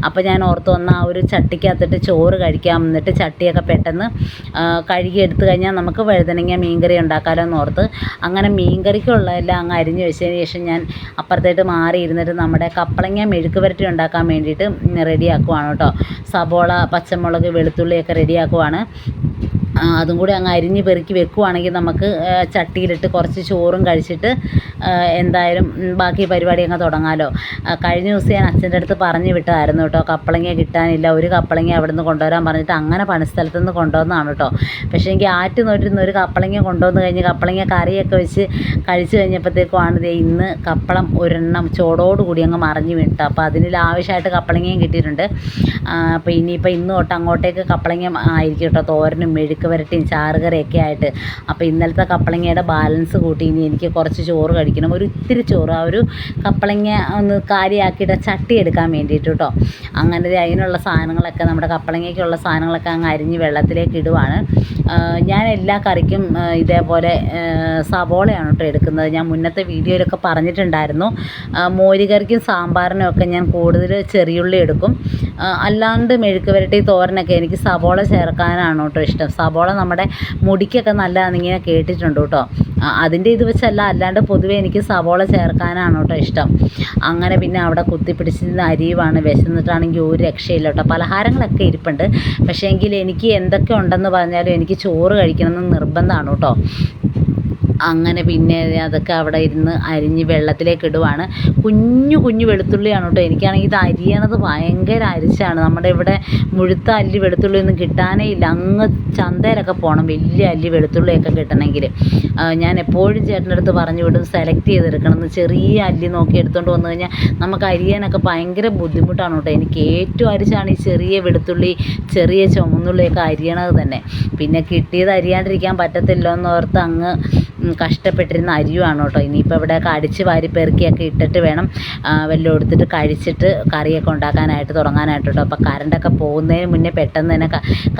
അപ്പോൾ ഞാൻ ഓർത്ത് വന്നാൽ ആ ഒരു ചട്ടിക്കകത്തിട്ട് ചോറ് കഴിക്കാം, എന്നിട്ട് ചട്ടിയൊക്കെ പെട്ടെന്ന് കഴുകി എടുത്തു കഴിഞ്ഞാൽ നമുക്ക് വഴുതനങ്ങ മീൻകറി ഉണ്ടാക്കാമല്ലോ എന്ന് ഓർത്ത് അങ്ങനെ മീൻകറിക്കുള്ളതെല്ലാം അങ്ങ് അരിഞ്ഞ് വെച്ചതിന് ശേഷം ഞാൻ അപ്പുറത്തേട്ട് മാറി ഇരുന്നിട്ട് നമ്മുടെ കപ്പളങ്ങ മെഴുക്ക് പുരട്ടി ഉണ്ടാക്കാൻ വേണ്ടിയിട്ട് റെഡിയാക്കുവാണ് കേട്ടോ. സബോള, പച്ചമുളക്, വെളുത്തുള്ളിയൊക്കെ റെഡിയാക്കുവാണ്. അതും കൂടി അങ്ങ് അരിഞ്ഞ് പെറുക്കി വെക്കുവാണെങ്കിൽ നമുക്ക് ചട്ടിയിലിട്ട് കുറച്ച് ചോറും കഴിച്ചിട്ട് എന്തായാലും ബാക്കി പരിപാടി അങ്ങ് തുടങ്ങാമല്ലോ. കഴിഞ്ഞ ദിവസം ഞാൻ അച്ഛൻ്റെ അടുത്ത് പറഞ്ഞു വിട്ടതായിരുന്നു കേട്ടോ, കപ്പളങ്ങ കിട്ടാനില്ല, ഒരു കപ്പളങ്ങ അവിടെ നിന്ന് കൊണ്ടുവരാൻ പറഞ്ഞിട്ട് അങ്ങനെ പണിസ്ഥലത്ത് നിന്ന് കൊണ്ടുവന്നതാണ് കേട്ടോ. പക്ഷേ എനിക്ക് ആറ്റുനോട്ടിരുന്ന ഒരു കപ്പളങ്ങ കൊണ്ടുവന്ന് കഴിഞ്ഞ് കപ്പളങ്ങ കറിയൊക്കെ വെച്ച് കഴിച്ച് കഴിഞ്ഞപ്പോഴത്തേക്കുമാണ് ദേ ഇന്ന് കപ്പളം ഒരെണ്ണം ചോടോടുകൂടി അങ്ങ് മറിഞ്ഞ് വീണിട്ട്. അപ്പോൾ അതിന് ആവശ്യമായിട്ട് കപ്പളങ്ങയും കിട്ടിയിട്ടുണ്ട്. അപ്പോൾ ഇനിയിപ്പോൾ ഇന്ന് തൊട്ട് അങ്ങോട്ടേക്ക് കപ്പളങ്ങ ആയിരിക്കും കേട്ടോ, തോരനും മെഴുക്ക് പുരട്ടിയും ചാറുകറിയൊക്കെ ആയിട്ട്. അപ്പോൾ ഇന്നലത്തെ കപ്പളങ്ങയുടെ ബാലൻസ് കൂട്ടി ഇനി എനിക്ക് കുറച്ച് ചോറ് കഴിക്കണം, ഒരു ഇത്തിരി ചോറ്, ആ ഒരു കപ്പളങ്ങ ഒന്ന് കാലിയാക്കിയിട്ട് ചട്ടി എടുക്കാൻ വേണ്ടിയിട്ട് കേട്ടോ. അങ്ങനെ അതിനുള്ള സാധനങ്ങളൊക്കെ നമ്മുടെ കപ്പളങ്ങയ്ക്കുള്ള സാധനങ്ങളൊക്കെ അങ്ങ് അരിഞ്ഞ് വെള്ളത്തിലേക്ക് ഇടുവാണ്. ഞാൻ എല്ലാ കറിക്കും ഇതേപോലെ സവോളയാണ് കേട്ടോ എടുക്കുന്നത്. ഞാൻ മുന്നത്തെ വീഡിയോയിലൊക്കെ പറഞ്ഞിട്ടുണ്ടായിരുന്നു. മോരുകറിക്കും സാമ്പാറിനും ഒക്കെ ഞാൻ കൂടുതൽ ചെറിയുള്ളി എടുക്കും. അല്ലാണ്ട് മെഴുക്ക് പുരട്ടി തോരനൊക്കെ എനിക്ക് സവോള ചേർക്കാനാണ് കേട്ടോ ഇഷ്ടം. സവോള നമ്മുടെ മുടിക്കൊക്കെ നല്ലതാണെന്നിങ്ങനെ കേട്ടിട്ടുണ്ട് കേട്ടോ. അതിൻ്റെ ഇത് വെച്ചല്ല, അല്ലാണ്ട് പൊതുവേ എനിക്ക് സവോള ചേർക്കാനാണ് കേട്ടോ ഇഷ്ടം. അങ്ങനെ പിന്നെ അവിടെ കുത്തിപ്പിടിച്ചിരുന്ന അരിയുവാണ്. വിശന്നിട്ടാണെങ്കിൽ ഒരു രക്ഷയില്ല കേട്ടോ. പലഹാരങ്ങളൊക്കെ ഇരിപ്പുണ്ട്, പക്ഷേ എങ്കിൽ എനിക്ക് എന്തൊക്കെ ഉണ്ടെന്ന് പറഞ്ഞാലും എനിക്ക് ചോറ് കഴിക്കണമെന്ന് നിർബന്ധമാണ് കേട്ടോ. അങ്ങനെ പിന്നെ അതൊക്കെ അവിടെ ഇരുന്ന് അരിഞ്ഞ് വെള്ളത്തിലേക്ക് ഇടുവാണ്. കുഞ്ഞു കുഞ്ഞു വെളുത്തുള്ളിയാണ് കേട്ടോ. എനിക്കാണെങ്കിൽ ഇത് അരിയണത് ഭയങ്കര അരിച്ചാണ്. നമ്മുടെ ഇവിടെ മുഴുത്ത അല്ലി വെളുത്തുള്ളി ഒന്നും കിട്ടാനേ ഇല്ല. അങ്ങ് ചന്തയിലൊക്കെ പോകണം വലിയ അല്ലി വെളുത്തുള്ളിയൊക്കെ കിട്ടണമെങ്കിൽ. ഞാൻ എപ്പോഴും ചേട്ടൻ്റെ അടുത്ത് പറഞ്ഞു വിടും സെലക്ട് ചെയ്തെടുക്കണമെന്ന്. ചെറിയ അല്ലി നോക്കി എടുത്തുകൊണ്ട് വന്നു കഴിഞ്ഞാൽ നമുക്ക് അരിയാനൊക്കെ ഭയങ്കര ബുദ്ധിമുട്ടാണ് കേട്ടോ. എനിക്ക് ഏറ്റവും അരിച്ചാണ് ഈ ചെറിയ വെളുത്തുള്ളി, ചെറിയ ചുമന്നുള്ളിയൊക്കെ അരിയണത് തന്നെ. പിന്നെ കിട്ടിയത് അരിയാണ്ടിരിക്കാൻ പറ്റത്തില്ലോ എന്നോർത്ത് അങ്ങ് കഷ്ടപ്പെട്ടിരുന്ന അരിയുമാണ് കേട്ടോ. ഇനിയിപ്പോൾ ഇവിടെയൊക്കെ അടിച്ച് വാരി പെറുക്കിയൊക്കെ ഇട്ടിട്ട് വേണം വല്ലതും എടുത്തിട്ട് കഴിച്ചിട്ട് കറിയൊക്കെ ഉണ്ടാക്കാനായിട്ട് തുടങ്ങാനായിട്ട് കേട്ടോ. അപ്പോൾ കറണ്ടൊക്കെ പോകുന്നതിന് മുന്നേ പെട്ടെന്ന് തന്നെ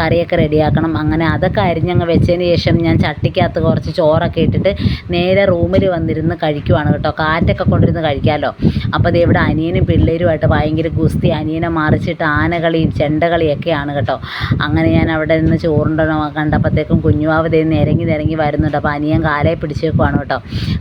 കറിയൊക്കെ റെഡിയാക്കണം. അങ്ങനെ അതൊക്കെ അരിഞ്ഞങ്ങ് വെച്ചതിന് ശേഷം ഞാൻ ചട്ടിക്കകത്ത് കുറച്ച് ചോറൊക്കെ ഇട്ടിട്ട് നേരെ റൂമിൽ വന്നിരുന്ന് കഴിക്കുവാണ് കേട്ടോ. കാറ്റൊക്കെ കൊണ്ടിരുന്ന് കഴിക്കാമല്ലോ. അപ്പോൾ അത് ഇവിടെ അനിയനും പിള്ളേരുമായിട്ട് ഭയങ്കര ഗുസ്തി, അനിയനെ മറിച്ചിട്ട് ആനകളിയും ചെണ്ടകളിയൊക്കെയാണ് കേട്ടോ. അങ്ങനെ ഞാൻ അവിടെ നിന്ന് ചോറുണ്ടോ കണ്ടപ്പോഴത്തേക്കും കുഞ്ഞുവാവ് നിരങ്ങി വരുന്നുണ്ട്. അപ്പോൾ അനിയൻ കാലെ പിടിച്ചേക്കുവാണ് കേട്ടോ.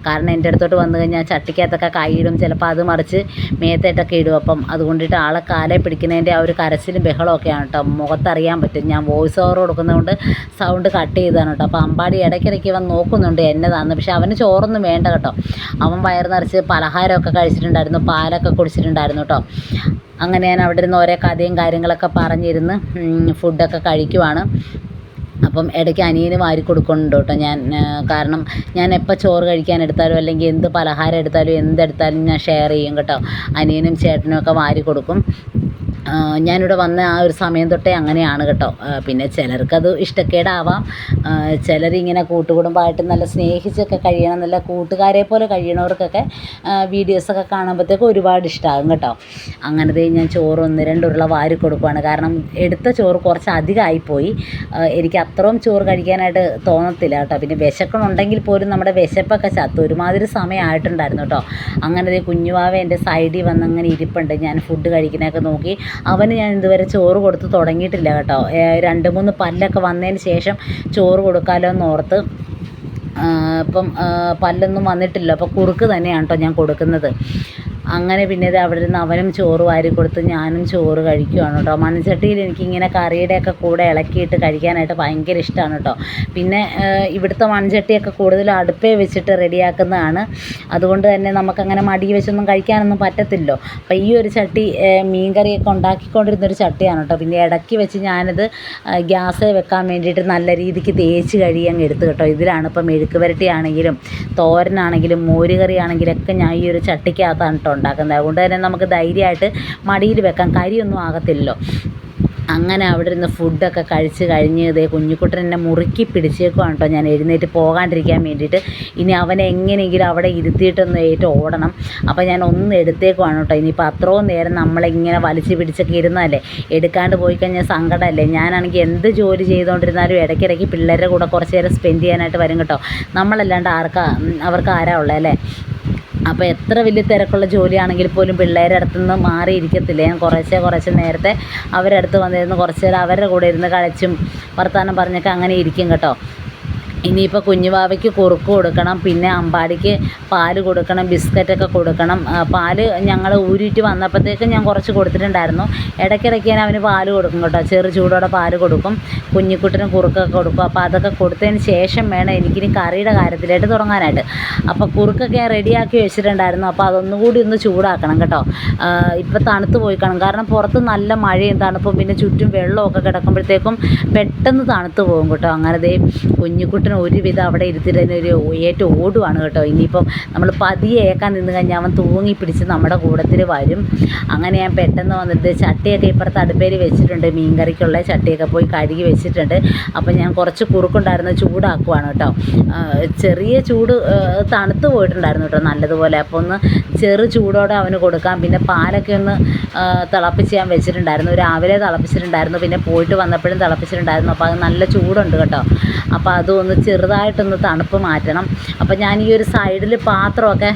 കാരണം എൻ്റെ അടുത്തോട്ട് വന്നു കഴിഞ്ഞാൽ ചട്ടിക്കകത്തൊക്കെ കൈയിടും, ചിലപ്പോൾ അത് മറിച്ച് മേത്തേട്ടൊക്കെ ഇടും. അപ്പം അതുകൊണ്ടിട്ട് ആളെ കാലെ പിടിക്കുന്നതിൻ്റെ ആ ഒരു കരച്ചിലും ബഹളമൊക്കെയാണ് കേട്ടോ. മുഖത്തറിയാൻ പറ്റും. ഞാൻ വോയിസ് ഓവർ കൊടുക്കുന്നതുകൊണ്ട് സൗണ്ട് കട്ട് ചെയ്തതാണ് കേട്ടോ. അപ്പോൾ അമ്പാടി ഇടയ്ക്കിടയ്ക്ക് വന്ന് നോക്കുന്നുണ്ട് എന്നതാണെന്ന്. പക്ഷെ അവന് ചോറൊന്നും വേണ്ട കേട്ടോ. അവൻ വയറ് നിറച്ച് പലഹാരമൊക്കെ കഴിച്ചിട്ടുണ്ടായിരുന്നു, പാലൊക്കെ കുടിച്ചിട്ടുണ്ടായിരുന്നു കേട്ടോ. അങ്ങനെ ഞാൻ അവിടെ ഇരുന്ന് ഓരോ കഥയും കാര്യങ്ങളൊക്കെ പറഞ്ഞിരുന്ന് ഫുഡൊക്കെ കഴിക്കുവാണ്. അപ്പം ഇടയ്ക്ക് അനിയന് വാരി കൊടുക്കുന്നുണ്ട് കേട്ടോ ഞാൻ. കാരണം ഞാൻ എപ്പോൾ ചോറ് കഴിക്കാൻ എടുത്താലും അല്ലെങ്കിൽ എന്ത് പലഹാരം എടുത്താലും എന്തെടുത്താലും ഞാൻ ഷെയർ ചെയ്യും കേട്ടോ. അനിയനും ചേട്ടനും ഒക്കെ വാരി കൊടുക്കും. ഞാനിവിടെ വന്ന ആ ഒരു സമയം തൊട്ടേ അങ്ങനെയാണ് കേട്ടോ. പിന്നെ ചിലർക്കത് ഇഷ്ടക്കേടാവാം. ചിലരിങ്ങനെ കൂട്ടുകുടുംബമായിട്ട് നല്ല സ്നേഹിച്ചൊക്കെ കഴിയണം, നല്ല കൂട്ടുകാരെ പോലെ കഴിയണവർക്കൊക്കെ വീഡിയോസൊക്കെ കാണുമ്പോഴത്തേക്കും ഒരുപാട് ഇഷ്ടമാകും കേട്ടോ. അങ്ങനത്തെ ഞാൻ ചോറ് 1-2 ഉരുള വാരി കൊടുക്കുകയാണ്. കാരണം എടുത്ത ചോറ് കുറച്ച് അധികമായിപ്പോയി. എനിക്ക് അത്രയും ചോറ് കഴിക്കാനായിട്ട് തോന്നത്തില്ല കേട്ടോ. പിന്നെ വിശക്കണുണ്ടെങ്കിൽ പോലും നമ്മുടെ വിശപ്പൊക്കെ ചത്തു. ഒരുമാതിരി സമയമായിട്ടുണ്ടായിരുന്നു കേട്ടോ. അങ്ങനെ കുഞ്ഞുവാവ എൻ്റെ സൈഡിൽ വന്ന് അങ്ങനെ ഇരിപ്പുണ്ട്. ഞാൻ ഫുഡ് കഴിക്കുന്നതൊക്കെ നോക്കി. അവന് ഞാൻ ഇതുവരെ ചോറ് കൊടുത്ത് തുടങ്ങിയിട്ടില്ല കേട്ടോ. 2-3 പല്ലൊക്കെ വന്നതിന് ശേഷം ചോറ് കൊടുക്കാമല്ലോ എന്നോർത്ത് ഇപ്പം പല്ലൊന്നും വന്നിട്ടില്ല. അപ്പോൾ കുറുക്ക് തന്നെയാണ് കേട്ടോ ഞാൻ കൊടുക്കുന്നത്. അങ്ങനെ പിന്നെ ഇത് അവിടെ നിന്ന് അവനും ചോറ് വാരി കൊടുത്ത് ഞാനും ചോറ് കഴിക്കുകയാണ് കേട്ടോ. മൺചട്ടിയിൽ എനിക്കിങ്ങനെ കറിയുടെയൊക്കെ കൂടെ ഇളക്കിയിട്ട് കഴിക്കാനായിട്ട് ഭയങ്കര ഇഷ്ടമാണ് കേട്ടോ. പിന്നെ ഇവിടുത്തെ മൺചട്ടിയൊക്കെ കൂടുതലും അടുപ്പേ വെച്ചിട്ട് റെഡിയാക്കുന്നതാണ്. അതുകൊണ്ട് തന്നെ നമുക്കങ്ങനെ മടി വെച്ചൊന്നും കഴിക്കാനൊന്നും പറ്റത്തില്ലല്ലോ. അപ്പോൾ ഈ ഒരു ചട്ടി മീൻ കറിയൊക്കെ ഉണ്ടാക്കിക്കൊണ്ടിരുന്നൊരു ചട്ടിയാണ് കേട്ടോ. പിന്നെ ഇടയ്ക്ക് വെച്ച് ഞാനിത് ഗ്യാസിൽ വെക്കാൻ വേണ്ടിയിട്ട് നല്ല രീതിക്ക് തേച്ച് അങ്ങ് എടുത്ത് കേട്ടോ. ഇതിലാണ് ഇപ്പം മെഴുക്ക് പുരട്ടിയാണെങ്കിലും തോരനാണെങ്കിലും മോരുകറി ആണെങ്കിലൊക്കെ ഞാൻ ഈ ഒരു ചട്ടിക്കകത്താണ് കേട്ടോ ഉണ്ടാക്കുന്നത്. അതുകൊണ്ട് തന്നെ നമുക്ക് ധൈര്യമായിട്ട് മടിയിൽ വെക്കാം, കരിയൊന്നും ആകത്തില്ലല്ലോ. അങ്ങനെ അവിടെ ഇരുന്ന് ഫുഡൊക്കെ കഴിച്ച് കഴിഞ്ഞ് ഇതേ കുഞ്ഞിക്കുട്ടൻ എന്നെ മുറുക്കി പിടിച്ചേക്കുവാണ് കേട്ടോ. ഞാൻ എഴുന്നേറ്റ് പോകാണ്ടിരിക്കാൻ വേണ്ടിയിട്ട്. ഇനി അവനെ എങ്ങനെയെങ്കിലും അവിടെ ഇരുത്തിയിട്ടൊന്ന് ഓടണം. അപ്പോൾ ഞാൻ ഒന്ന് എടുത്തേക്കുവാണ് കേട്ടോ. ഇനിയിപ്പോൾ അത്രയും നേരം നമ്മളിങ്ങനെ വലിച്ച് പിടിച്ചൊക്കെ ഇരുന്നതല്ലേ, എടുക്കാണ്ട് പോയി കഴിഞ്ഞാൽ സങ്കടമല്ലേ. ഞാനാണെങ്കിൽ എന്ത് ജോലി ചെയ്തുകൊണ്ടിരുന്നാലും ഇടയ്ക്കിടയ്ക്ക് പിള്ളേരുടെ കൂടെ കുറച്ച് നേരം സ്പെൻഡ് ചെയ്യാനായിട്ട് വരും കേട്ടോ. നമ്മളല്ലാണ്ട് അവർക്ക് ആരാ ഉള്ളത് അല്ലേ. അപ്പോൾ എത്ര വലിയ തിരക്കുള്ള ജോലിയാണെങ്കിൽ പോലും പിള്ളേരുടെ അടുത്തുനിന്ന് മാറിയിരിക്കത്തില്ല. ഞാൻ കുറച്ച് നേരത്തെ അവരുടെ അടുത്ത് വന്നിരുന്ന് കുറച്ച് നേരം അവരുടെ കൂടെ ഇരുന്ന് കളിച്ചും വർത്തമാനം പറഞ്ഞൊക്കെ അങ്ങനെ ഇരിക്കും കേട്ടോ. ഇനിയിപ്പോൾ കുഞ്ഞുവാവയ്ക്ക് കുറുക്ക് കൊടുക്കണം, പിന്നെ അമ്പാടിക്ക് പാല് കൊടുക്കണം, ബിസ്ക്കറ്റൊക്കെ കൊടുക്കണം. പാല് ഞങ്ങൾ ഊരിയിട്ട് വന്നപ്പോഴത്തേക്കും ഞാൻ കുറച്ച് കൊടുത്തിട്ടുണ്ടായിരുന്നു. ഇടയ്ക്കിടയ്ക്ക് ഞാൻ അവന് പാല് കൊടുക്കും കേട്ടോ. ചെറു ചൂടോടെ പാല് കൊടുക്കും, കുഞ്ഞിക്കുട്ടനും കുറുക്കൊക്കെ കൊടുക്കും. അപ്പോൾ അതൊക്കെ കൊടുത്തതിന് ശേഷം വേണം എനിക്കിനി കറിയുടെ കാര്യത്തിലായിട്ട് തുടങ്ങാനായിട്ട്. അപ്പോൾ കുറുക്കൊക്കെ ഞാൻ റെഡിയാക്കി വെച്ചിട്ടുണ്ടായിരുന്നു. അപ്പോൾ അതൊന്നുകൂടി ഒന്ന് ചൂടാക്കണം കേട്ടോ. ഇപ്പോൾ തണുത്ത് പോയി കാണും, കാരണം പുറത്ത് നല്ല മഴയും തണുപ്പും പിന്നെ ചുറ്റും വെള്ളമൊക്കെ കിടക്കുമ്പോഴത്തേക്കും പെട്ടെന്ന് തണുത്ത് പോകും കേട്ടോ. അങ്ങനെ ദേ കുഞ്ഞിക്കുട്ടൻ ഒരുവിധം അവിടെ ഇരുത്തിയിട്ട് ഒരു ഏറ്റവും ഓടുവാണ് കേട്ടോ. ഇനിയിപ്പം നമ്മൾ പതിയെ ഏക്കാൻ നിന്ന് കഴിഞ്ഞാൽ അവൻ തൂങ്ങി പിടിച്ച് നമ്മുടെ കൂടത്തിൽ വരും. അങ്ങനെ ഞാൻ പെട്ടെന്ന് വന്നിട്ട് ചട്ടിയൊക്കെ ഇപ്പുറത്ത് അടുപ്പേൽ വെച്ചിട്ടുണ്ട്, മീൻ കറിക്കുള്ള ചട്ടിയൊക്കെ പോയി കഴുകി വെച്ചിട്ടുണ്ട്. അപ്പോൾ ഞാൻ കുറച്ച് കുറുക്കുണ്ടായിരുന്നു, ചൂടാക്കുവാണ് കേട്ടോ. ചെറിയ ചൂട് തണുത്ത് പോയിട്ടുണ്ടായിരുന്നു കേട്ടോ നല്ലതുപോലെ. അപ്പോൾ ഒന്ന് ചെറു ചൂടോടെ അവന് കൊടുക്കാം. പിന്നെ പാലൊക്കെ ഒന്ന് തിളപ്പിച്ച് ഞാൻ വെച്ചിട്ടുണ്ടായിരുന്നു, രാവിലെ തിളപ്പിച്ചിട്ടുണ്ടായിരുന്നു, പിന്നെ പോയിട്ട് വന്നപ്പോഴും തിളപ്പിച്ചിട്ടുണ്ടായിരുന്നു. അപ്പോൾ അത് നല്ല ചൂടുണ്ട് കേട്ടോ. അപ്പോൾ അതൊന്ന് ചെറുതായിട്ടൊന്ന് തണുപ്പ് മാറ്റണം. അപ്പോൾ ഞാൻ ഈ ഒരു സൈഡിൽ പാത്രമൊക്കെ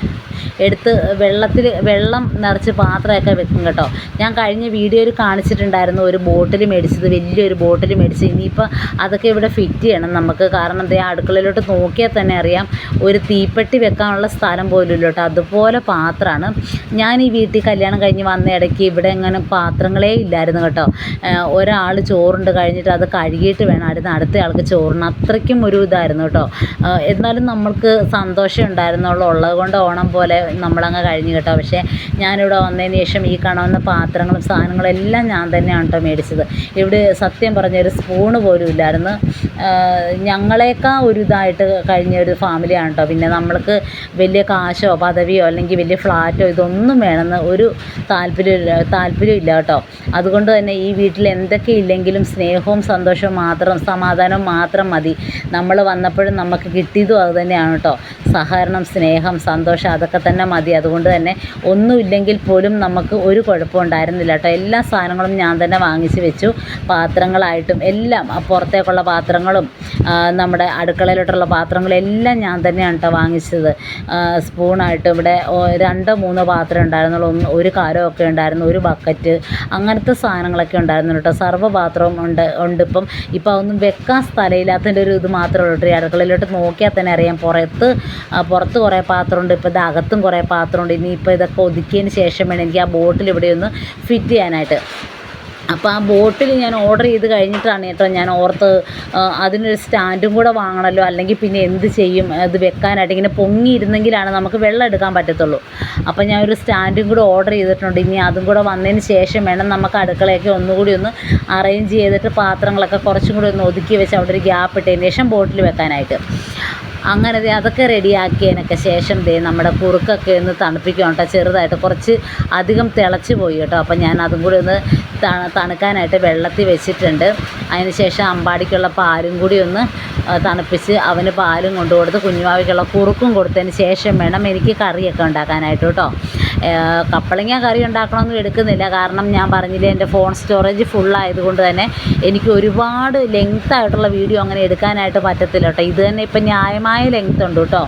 എടുത്ത് വെള്ളം നിറച്ച് പാത്രമൊക്കെ വെക്കും കേട്ടോ. ഞാൻ കഴിഞ്ഞ വീഡിയോയിൽ കാണിച്ചിട്ടുണ്ടായിരുന്നു ഒരു ബോട്ടിൽ മേടിച്ചത്, വലിയൊരു ബോട്ടിൽ മേടിച്ച്. ഇനിയിപ്പോൾ അതൊക്കെ ഇവിടെ ഫിറ്റ് ചെയ്യണം നമുക്ക്. കാരണം എന്താ, അടുക്കളയിലോട്ട് നോക്കിയാൽ തന്നെ അറിയാം ഒരു തീപ്പെട്ടി വെക്കാനുള്ള സ്ഥലം പോലും ഇല്ല കേട്ടോ. അതുപോലെ പാത്രമാണ്. ഞാൻ ഈ വീട്ടിൽ കല്യാണം കഴിഞ്ഞ് വന്ന ഇടയ്ക്ക് ഇവിടെ എങ്ങനെ പാത്രങ്ങളേ ഇല്ലായിരുന്നു കേട്ടോ. ഒരാൾ ചോറുണ്ട് കഴിഞ്ഞിട്ട് അത് കഴുകിയിട്ട് വേണം അടുത്ത ആൾക്ക് ചോറിന്. അത്രയ്ക്കും ഒരു ഇതായിരുന്നു കേട്ടോ. എന്നാലും നമ്മൾക്ക് സന്തോഷം ഉണ്ടായിരുന്നുള്ളൂ. ഉള്ളത് കൊണ്ട് ഓണം പോലെ നമ്മളങ്ങ് കഴിഞ്ഞു കേട്ടോ. പക്ഷേ ഞാനിവിടെ വന്നതിന് ശേഷം ഈ കാണുന്ന പാത്രങ്ങളും സാധനങ്ങളും എല്ലാം ഞാൻ തന്നെയാണ് കേട്ടോ മേടിച്ചത്. ഇവിടെ സത്യം പറഞ്ഞ ഒരു സ്പൂണ് പോലും ഇല്ലായിരുന്നു. ഞങ്ങളെക്കാൾ ഒരു ഇതായിട്ട് കഴിഞ്ഞ ഒരു ഫാമിലിയാണ് കേട്ടോ. പിന്നെ നമ്മൾക്ക് വലിയ കാശോ പദവിയോ അല്ലെങ്കിൽ വലിയ ഫ്ലാറ്റോ ഇതൊന്നും വേണമെന്ന് ഒരു താല്പര്യം ഇല്ല കേട്ടോ. അതുകൊണ്ട് തന്നെ ഈ വീട്ടിൽ എന്തൊക്കെ ഇല്ലെങ്കിലും സ്നേഹവും സന്തോഷവും മാത്രം, സമാധാനവും മാത്രം മതി. നമ്മൾ വന്നപ്പോഴും നമുക്ക് കിട്ടിയതും അത് തന്നെയാണ് കേട്ടോ. സഹകരണം, സ്നേഹം, സന്തോഷം അതൊക്കെ തന്നെ മതി. അതുകൊണ്ട് തന്നെ ഒന്നുമില്ലെങ്കിൽ പോലും നമുക്ക് ഒരു കുഴപ്പം ഉണ്ടായിരുന്നില്ല കേട്ടോ. എല്ലാ സാധനങ്ങളും ഞാൻ തന്നെ വാങ്ങിച്ച് വെച്ചു. പാത്രങ്ങളായിട്ടും എല്ലാം, പുറത്തേക്കുള്ള പാത്രങ്ങളും നമ്മുടെ അടുക്കളയിലോട്ടുള്ള പാത്രങ്ങളും എല്ലാം ഞാൻ തന്നെയാണ് കേട്ടോ വാങ്ങിച്ചത്. സ്പൂണായിട്ട് ഇവിടെ 2-3 പാത്രം ഉണ്ടായിരുന്നുള്ളൂ. ഒരു കാരമൊക്കെ ഉണ്ടായിരുന്നു, ഒരു ബക്കറ്റ്, അങ്ങനത്തെ സാധനങ്ങളൊക്കെ ഉണ്ടായിരുന്നു കേട്ടോ. സർവ്വ പാത്രവും ഉണ്ട്. ഇപ്പം അതൊന്നും വെക്കാൻ സ്ഥലമില്ലാത്തതിൻ്റെ ഒരു ഇത് മാത്രമേ ഉള്ളൂ. ഈ അടുക്കളയിലോട്ട് നോക്കിയാൽ തന്നെ അറിയാം, പുറത്ത് കുറേ പാത്രമുണ്ട്, ഇപ്പോൾ ഇത് അകത്തും കുറേ പാത്രമുണ്ട്. ഇനിയിപ്പോൾ ഇതൊക്കെ ഒതുക്കിയതിന് ശേഷം വേണം എനിക്ക് ആ ബോട്ടിൽ ഇവിടെ ഒന്ന് ഫിറ്റ് ചെയ്യാനായിട്ട്. അപ്പോൾ ആ ബോട്ടിൽ ഞാൻ ഓർഡർ ചെയ്ത് കഴിഞ്ഞിട്ടാണ് കേട്ടോ ഞാൻ ഓർത്ത് അതിനൊരു സ്റ്റാൻഡും കൂടെ വാങ്ങണമല്ലോ, അല്ലെങ്കിൽ പിന്നെ എന്ത് ചെയ്യും അത് വെക്കാനായിട്ട്. ഇങ്ങനെ പൊങ്ങിയിരുന്നെങ്കിലാണ് നമുക്ക് വെള്ളം എടുക്കാൻ പറ്റത്തുള്ളൂ. അപ്പോൾ ഞാൻ ഒരു സ്റ്റാൻഡും കൂടെ ഓർഡർ ചെയ്തിട്ടുണ്ട്. ഇനി അതും കൂടെ വന്നതിന് ശേഷം വേണം നമുക്ക് അടുക്കളയൊക്കെ ഒന്നുകൂടി ഒന്ന് അറേഞ്ച് ചെയ്തിട്ട് പാത്രങ്ങളൊക്കെ കുറച്ചും കൂടി ഒന്ന് ഒതുക്കി വെച്ച് അവിടെ ഒരു ഗ്യാപ്പ് ഇട്ടതിന് ശേഷം ബോട്ടിൽ വെക്കാനായിട്ട്. അങ്ങനെ അതൊക്കെ റെഡിയാക്കിയതിനൊക്കെ ശേഷം നമ്മുടെ കുറുക്കൊക്കെ ഒന്ന് തണുപ്പിക്കണം കേട്ടോ. ചെറുതായിട്ട് കുറച്ച് അധികം തിളച്ച് പോയി കേട്ടോ. അപ്പോൾ ഞാൻ അതും കൂടി ഒന്ന് തണുക്കാനായിട്ട് വെള്ളത്തിൽ വെച്ചിട്ടുണ്ട്. അതിന് ശേഷം അമ്പാടിക്കുള്ള പാലും കൂടി ഒന്ന് തണുപ്പിച്ച് അവന് പാലും കൊണ്ടു കൊടുത്ത് കുഞ്ഞുവാവയ്ക്കുള്ള കുറുക്കും കൊടുത്തതിന് ശേഷം വേണം എനിക്ക് കറിയൊക്കെ ഉണ്ടാക്കാനായിട്ട് കേട്ടോ. കപ്പളങ്ങ കറി ഉണ്ടാക്കണമെന്നും എടുക്കുന്നില്ല, കാരണം ഞാൻ പറഞ്ഞില്ലേ എൻ്റെ ഫോൺ സ്റ്റോറേജ് ഫുള്ളായതുകൊണ്ട് തന്നെ എനിക്ക് ഒരുപാട് ലെങ്ത്തായിട്ടുള്ള വീഡിയോ അങ്ങനെ എടുക്കാനായിട്ട് പറ്റത്തില്ല കേട്ടോ. ഇത് തന്നെ ഇപ്പം ന്യായമായ ലെങ്ത്ത് ഉണ്ട് കേട്ടോ.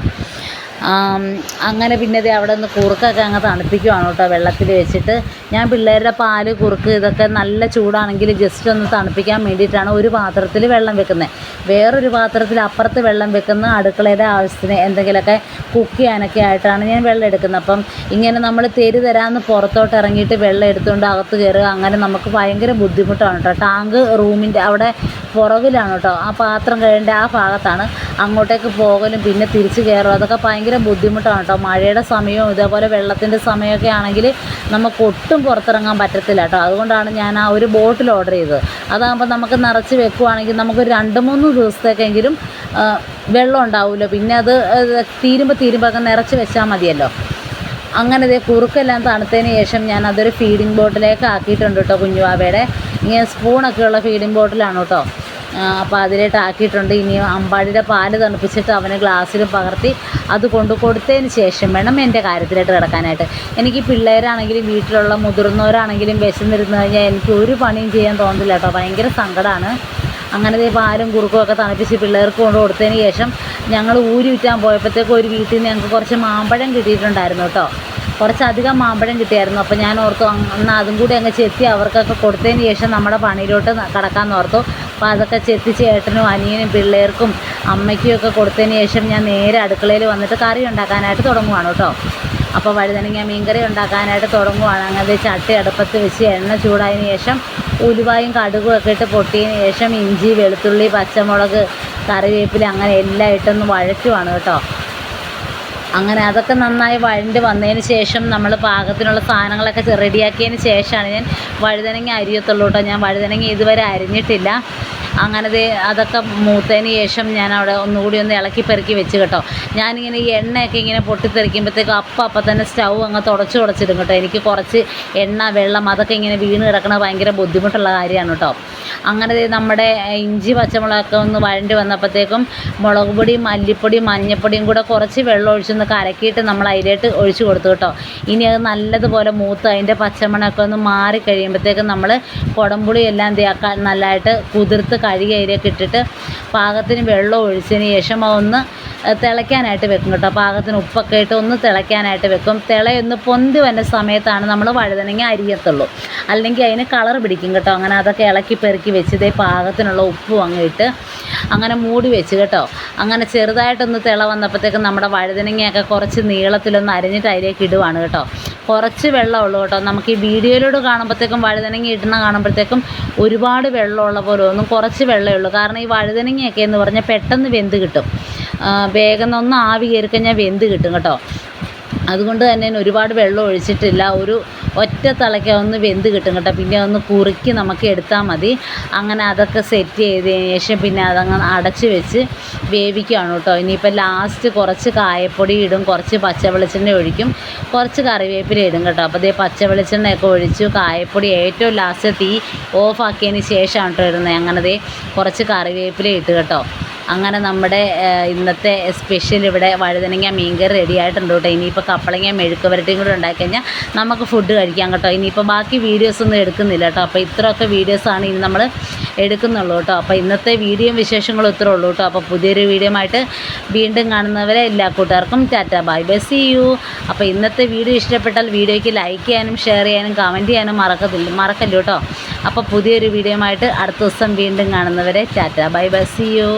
അങ്ങനെ പിന്നെ ദേ അവിടെ നിന്ന് കുറുക്കൊക്കെ അങ്ങ് തണുപ്പിക്കുവാണ് കേട്ടോ വെള്ളത്തിൽ വെച്ചിട്ട്. ഞാൻ പിള്ളേരുടെ പാല്, കുറുക്ക് ഇതൊക്കെ നല്ല ചൂടാണെങ്കിൽ ജസ്റ്റ് ഒന്ന് തണുപ്പിക്കാൻ വേണ്ടിയിട്ടാണ് ഒരു പാത്രത്തിൽ വെള്ളം വെക്കുന്നത്. വേറൊരു പാത്രത്തിൽ അപ്പുറത്ത് വെള്ളം വെക്കുന്ന അടുക്കളയുടെ ആവശ്യത്തിന് എന്തെങ്കിലുമൊക്കെ കുക്ക് ചെയ്യാനൊക്കെ ആയിട്ടാണ് ഞാൻ വെള്ളം എടുക്കുന്നത്. അപ്പം ഇങ്ങനെ നമ്മൾ തരാമെന്ന് പുറത്തോട്ട് ഇറങ്ങിയിട്ട് വെള്ളം എടുത്തുകൊണ്ട് അകത്ത് കയറുക, അങ്ങനെ നമുക്ക് ഭയങ്കര ബുദ്ധിമുട്ടാണ് കേട്ടോ. ടാങ്ക് റൂമിൻ്റെ അവിടെ പുറകിലാണ് കേട്ടോ, ആ പാത്രം കഴിയേണ്ട ആ ഭാഗത്താണ്. അങ്ങോട്ടേക്ക് പോകലും പിന്നെ തിരിച്ച് കയറും, അതൊക്കെ ഭയങ്കര ബുദ്ധിമുട്ടാണ് കേട്ടോ. മഴയുടെ സമയവും ഇതേപോലെ വെള്ളത്തിൻ്റെ സമയമൊക്കെ ആണെങ്കിൽ നമുക്ക് ഒട്ടും പുറത്തിറങ്ങാൻ പറ്റത്തില്ല കേട്ടോ. അതുകൊണ്ടാണ് ഞാൻ ആ ഒരു ബോട്ടിൽ ഓർഡർ ചെയ്തത്. അതാകുമ്പോൾ നമുക്ക് നിറച്ച് വെക്കുവാണെങ്കിൽ നമുക്ക് 2-3 ദിവസത്തേക്കെങ്കിലും വെള്ളം ഉണ്ടാവുമല്ലോ. പിന്നെ അത് തീരുമ്പോൾ ഒക്കെ നിറച്ച് വെച്ചാൽ മതിയല്ലോ. അങ്ങനെ ഇതേ കുറുക്കെല്ലാം തണുത്തതിന് ശേഷം ഞാൻ അതൊരു ഫീഡിങ് ബോട്ടിലേക്ക് ആക്കിയിട്ടുണ്ട് കേട്ടോ. കുഞ്ഞുവാവയുടെ ഇങ്ങനെ സ്പൂണൊക്കെയുള്ള ഫീഡിങ് ബോട്ടിലാണ് കേട്ടോ. അപ്പോൾ അതിലേക്ക് ആക്കിയിട്ടുണ്ട്. ഇനി അമ്പാടിയുടെ പാല് തണുപ്പിച്ചിട്ട് അവന് ഗ്ലാസ്സിൽ പകർത്തി അത് കൊടുത്തതിന് ശേഷം വേണം എൻ്റെ കാര്യത്തിലായിട്ട് കിടക്കാനായിട്ട്. എനിക്ക് പിള്ളേരാണെങ്കിലും വീട്ടിലുള്ള മുതിർന്നവരാണെങ്കിലും വിശന്നിരുന്ന് കഴിഞ്ഞാൽ എനിക്ക് ഒരു പണിയും ചെയ്യാൻ തോന്നുന്നില്ല കേട്ടോ. ഭയങ്കര സങ്കടമാണ്. അങ്ങനെ പാലും കുറുക്കും ഒക്കെ തണുപ്പിച്ച് പിള്ളേർക്ക് കൊടുത്തതിന് ശേഷം ഞങ്ങൾ ഊരി വിറ്റാൻ പോയപ്പോഴത്തേക്കും ഒരു വീട്ടിൽ നിന്ന് ഞങ്ങൾക്ക് കുറച്ച് മാമ്പഴം കിട്ടിയിട്ടുണ്ടായിരുന്നു കേട്ടോ. കുറച്ചധികം മാമ്പഴം കിട്ടിയായിരുന്നു. അപ്പോൾ ഞാൻ ഓർത്തു എന്നാൽ അതും കൂടി അങ്ങ് ചെത്തി അവർക്കൊക്കെ കൊടുത്തതിന് ശേഷം നമ്മുടെ പണിയിലോട്ട് കടക്കാമെന്ന് ഓർത്തു. അപ്പോൾ അതൊക്കെ ചെത്തി ചേട്ടനും അനിയനും പിള്ളേർക്കും അമ്മയ്ക്കും ഒക്കെ കൊടുത്തതിന് ശേഷം ഞാൻ നേരെ അടുക്കളയിൽ വന്നിട്ട് കറി ഉണ്ടാക്കാനായിട്ട് തുടങ്ങുവാണ് കേട്ടോ. അപ്പോൾ വഴുതനങ്ങ മീൻകറി ഉണ്ടാക്കാനായിട്ട് തുടങ്ങുവാണ്. അങ്ങനെ ചട്ടി അടുപ്പത്ത് വെച്ച് എണ്ണ ചൂടായതിന് ശേഷം ഉലുവായും കടുകും ഒക്കെ ഇട്ട് പൊട്ടിയതിന് ശേഷം ഇഞ്ചി, വെളുത്തുള്ളി, പച്ചമുളക്, കറിവേപ്പില അങ്ങനെ എല്ലാം ഇട്ടൊന്ന് വഴറ്റുവാണ് കേട്ടോ. അങ്ങനെ അതൊക്കെ നന്നായി വഴണ്ട് വന്നതിന് ശേഷം നമ്മൾ പാകത്തിനുള്ള സാധനങ്ങളൊക്കെ റെഡിയാക്കിയതിന് ശേഷമാണ് ഞാൻ വഴുതനങ്ങ അരിയത്തുള്ളൂ കേട്ടോ. ഞാൻ വഴുതനങ്ങ ഇതുവരെ അരിഞ്ഞിട്ടില്ല. അങ്ങനെ അതൊക്കെ മൂത്തതിന് ശേഷം ഞാൻ അവിടെ ഒന്നുകൂടി ഒന്ന് ഇളക്കി പെറുക്കി വെച്ച് കേട്ടോ. ഞാനിങ്ങനെ ഈ എണ്ണയൊക്കെ ഇങ്ങനെ പൊട്ടിത്തെറിക്കുമ്പോഴത്തേക്കും അപ്പം തന്നെ സ്റ്റൗ അങ്ങ് തുടച്ചിടും കേട്ടോ. എനിക്ക് കുറച്ച് എണ്ണ, വെള്ളം അതൊക്കെ ഇങ്ങനെ വീണ് കിടക്കണത് ഭയങ്കര ബുദ്ധിമുട്ടുള്ള കാര്യമാണ് കേട്ടോ. അങ്ങനെ നമ്മുടെ ഇഞ്ചി, പച്ചമുളകൊക്കെ ഒന്ന് വഴണ്ടി വന്നപ്പോഴത്തേക്കും മുളക് പൊടി, മല്ലിപ്പൊടി, മഞ്ഞൾപ്പൊടിയും കൂടെ കുറച്ച് വെള്ളം ഒഴിച്ചൊന്ന് കലക്കിയിട്ട് നമ്മൾ അതിലേക്ക് ഒഴിച്ച് കൊടുത്തു കേട്ടോ. ഇനി അത് നല്ലതുപോലെ മൂത്ത് അതിൻ്റെ പച്ചമണമൊക്കെ ഒന്ന് മാറി കഴിയുമ്പോഴത്തേക്കും നമ്മൾ കുടംപുളി എല്ലാം നല്ലതായിട്ട് കുതിർത്ത് കഴുകി അതിലേക്ക് ഇട്ടിട്ട് പാകത്തിന് വെള്ളം ഒഴിച്ചതിന് ശേഷം ഒന്ന് തിളയ്ക്കാനായിട്ട് വെക്കും കേട്ടോ. പാകത്തിന് ഉപ്പൊക്കെ ഇട്ട് ഒന്ന് തിളയ്ക്കാനായിട്ട് വെക്കും. തിളയൊന്ന് പൊന്തി വന്ന സമയത്താണ് നമ്മൾ വഴുതനങ്ങ അരിയത്തുള്ളൂ, അല്ലെങ്കിൽ അതിന് കളർ പിടിക്കും കേട്ടോ. അങ്ങനെ അതൊക്കെ ഇളക്കി പെറുക്കി വെച്ച് പാകത്തിനുള്ള ഉപ്പും അങ്ങ് ഇട്ട് അങ്ങനെ മൂടി വെച്ച് കേട്ടോ. അങ്ങനെ ചെറുതായിട്ടൊന്ന് തിള വന്നപ്പോഴത്തേക്കും നമ്മുടെ വഴുതനങ്ങയൊക്കെ കുറച്ച് നീളത്തിലൊന്ന് അരിഞ്ഞിട്ട് അതിലേക്ക് ഇടുവാണ് കേട്ടോ. കുറച്ച് വെള്ളമുള്ളൂ കേട്ടോ. നമുക്ക് ഈ വീഡിയോയിലൂടെ കാണുമ്പോഴത്തേക്കും വഴുതനങ്ങ കാണുമ്പോഴത്തേക്കും ഒരുപാട് വെള്ളമുള്ള പോലെ ഒന്നും, കുറച്ച് വെള്ളമേ ഉള്ളൂ. കാരണം ഈ വഴുതനങ്ങയൊക്കെ എന്ന് പറഞ്ഞാൽ പെട്ടെന്ന് വെന്ത് കിട്ടും. വേഗം ഒന്ന് ആവി കയറി കഴിഞ്ഞാൽ വെന്ത് കിട്ടും കേട്ടോ. അതുകൊണ്ട് തന്നെ ഒരുപാട് വെള്ളം ഒഴിച്ചിട്ടില്ല. ഒരു ഒറ്റ തിളയ്ക്ക് ഒന്ന് വെന്ത് കിട്ടും കേട്ടോ. പിന്നെ ഒന്ന് കുറുക്കി നമുക്ക് എടുത്താൽ മതി. അങ്ങനെ അതൊക്കെ സെറ്റ് ചെയ്തതിന് ശേഷം പിന്നെ അതങ്ങ് അടച്ച് വെച്ച് വേവിക്കുകയാണ് കേട്ടോ. ഇനിയിപ്പോൾ ലാസ്റ്റ് കുറച്ച് കായപ്പൊടി ഇടും, കുറച്ച് പച്ച വെളിച്ചെണ്ണ ഒഴിക്കും, കുറച്ച് കറിവേപ്പില ഇടും കേട്ടോ. അപ്പോൾ പച്ച വെളിച്ചെണ്ണയൊക്കെ ഒഴിച്ചു, കായപ്പൊടി ഏറ്റവും ലാസ്റ്റ് തീ ഓഫാക്കിയതിന് ശേഷമാണ് കേട്ടോ ഇടുന്നത്. അങ്ങനെ കുറച്ച് കറിവേപ്പില ഇട്ട് കേട്ടോ. അങ്ങനെ നമ്മുടെ ഇന്നത്തെ സ്പെഷ്യൽ ഇവിടെ വഴുതനങ്ങ മീൻകറി റെഡി ആയിട്ടുണ്ട് കേട്ടോ. ഇനിയിപ്പോൾ കപ്പളങ്ങ മെഴുക്ക് വരട്ടിയും കൂടെ ഉണ്ടാക്കി കഴിഞ്ഞാൽ നമുക്ക് ഫുഡ് കഴിക്കാം കേട്ടോ. ഇനിയിപ്പോൾ ബാക്കി വീഡിയോസൊന്നും എടുക്കുന്നില്ല കേട്ടോ. അപ്പോൾ ഇത്രയൊക്കെ വീഡിയോസാണ് ഇനി നമ്മൾ എടുക്കുന്നുള്ളൂ കേട്ടോ. അപ്പോൾ ഇന്നത്തെ വീഡിയോയും വിശേഷങ്ങളും ഇത്രേ ഉള്ളൂ കേട്ടോ. അപ്പോൾ പുതിയൊരു വീഡിയോ ആയിട്ട് വീണ്ടും കാണുന്നവരെ എല്ലാ കൂട്ടുകാർക്കും tata, bye bye, see you. അപ്പോൾ ഇന്നത്തെ വീഡിയോ ഇഷ്ടപ്പെട്ടാൽ വീഡിയോയ്ക്ക് ലൈക്ക് ചെയ്യാനും ഷെയർ ചെയ്യാനും കമൻറ്റ് ചെയ്യാനും മറക്കല്ലോ കേട്ടോ. അപ്പോൾ പുതിയൊരു വീഡിയോ ആയിട്ട് അടുത്ത ദിവസം വീണ്ടും കാണുന്നവരെ tata, bye bye, see U.